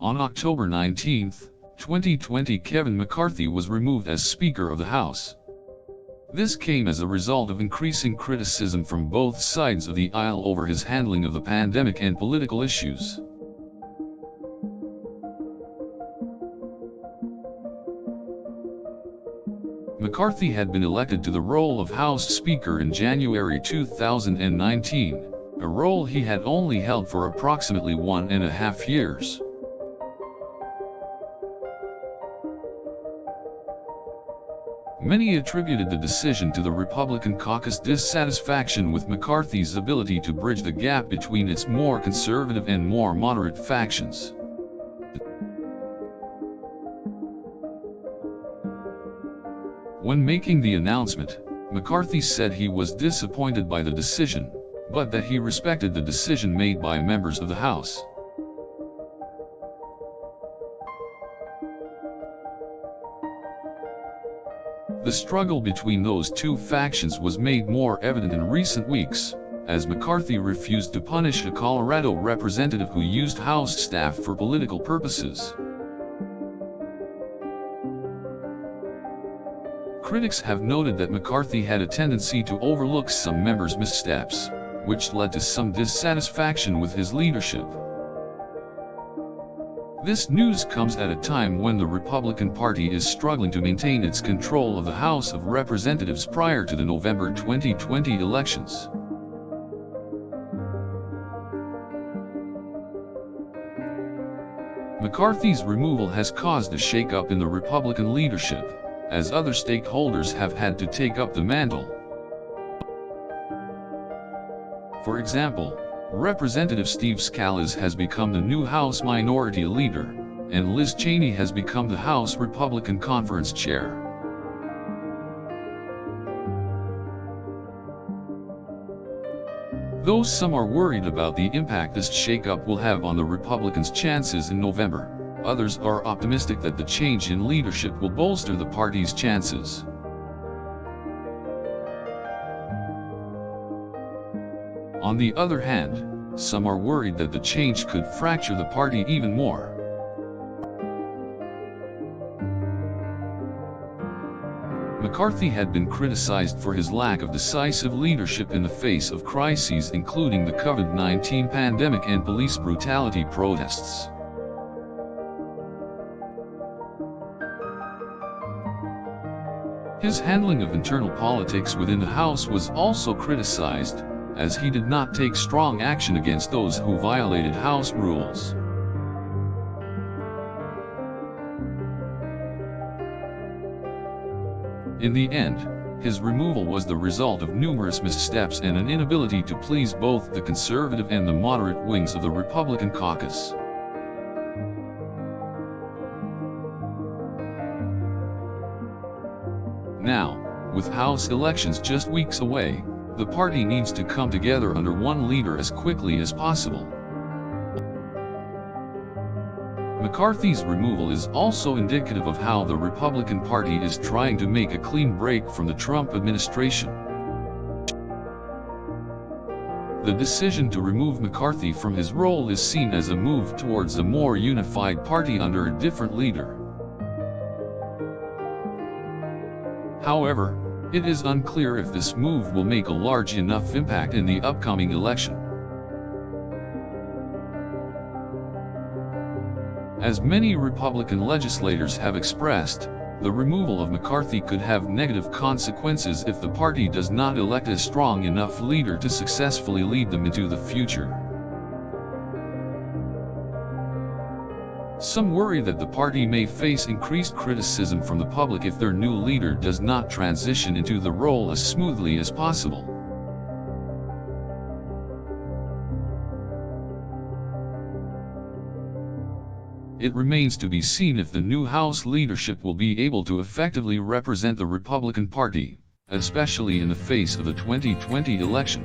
On October 19, 2020, Kevin McCarthy was removed as Speaker of the House. This came as a result of increasing criticism from both sides of the aisle over his handling of the pandemic and political issues. McCarthy had been elected to the role of House Speaker in January 2019, a role he had only held for approximately 1.5 years. Many attributed the decision to the Republican caucus dissatisfaction with McCarthy's ability to bridge the gap between its more conservative and more moderate factions. When making the announcement, McCarthy said he was disappointed by the decision, but that he respected the decision made by members of the House. The struggle between those two factions was made more evident in recent weeks, as McCarthy refused to punish a Colorado representative who used House staff for political purposes. Critics have noted that McCarthy had a tendency to overlook some members' missteps, which led to some dissatisfaction with his leadership. This news comes at a time when the Republican Party is struggling to maintain its control of the House of Representatives prior to the November 2020 elections. McCarthy's removal has caused a shakeup in the Republican leadership, as other stakeholders have had to take up the mantle. For example, Representative Steve Scalise has become the new House Minority Leader, and Liz Cheney has become the House Republican Conference Chair. Though some are worried about the impact this shakeup will have on the Republicans' chances in November, others are optimistic that the change in leadership will bolster the party's chances. On the other hand, some are worried that the change could fracture the party even more. McCarthy had been criticized for his lack of decisive leadership in the face of crises including the COVID-19 pandemic and police brutality protests. His handling of internal politics within the House was also criticized, as he did not take strong action against those who violated House rules. In the end, his removal was the result of numerous missteps and an inability to please both the conservative and the moderate wings of the Republican caucus. Now, with House elections just weeks away, the party needs to come together under one leader as quickly as possible. McCarthy's removal is also indicative of how the Republican Party is trying to make a clean break from the Trump administration. The decision to remove McCarthy from his role is seen as a move towards a more unified party under a different leader. However, it is unclear if this move will make a large enough impact in the upcoming election. As many Republican legislators have expressed, the removal of McCarthy could have negative consequences if the party does not elect a strong enough leader to successfully lead them into the future. Some worry that the party may face increased criticism from the public if their new leader does not transition into the role as smoothly as possible. It remains to be seen if the new House leadership will be able to effectively represent the Republican Party, especially in the face of the 2020 election.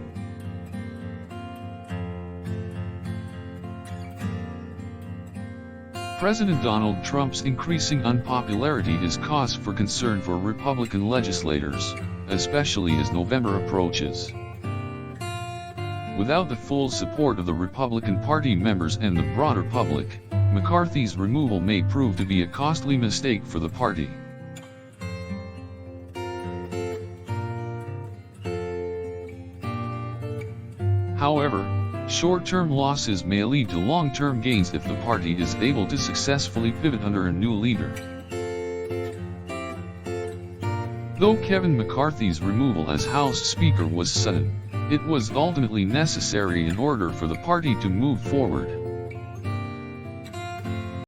President Donald Trump's increasing unpopularity is cause for concern for Republican legislators, especially as November approaches. Without the full support of the Republican Party members and the broader public, McCarthy's removal may prove to be a costly mistake for the party. However, short-term losses may lead to long-term gains if the party is able to successfully pivot under a new leader. Though Kevin McCarthy's removal as House Speaker was sudden, it was ultimately necessary in order for the party to move forward.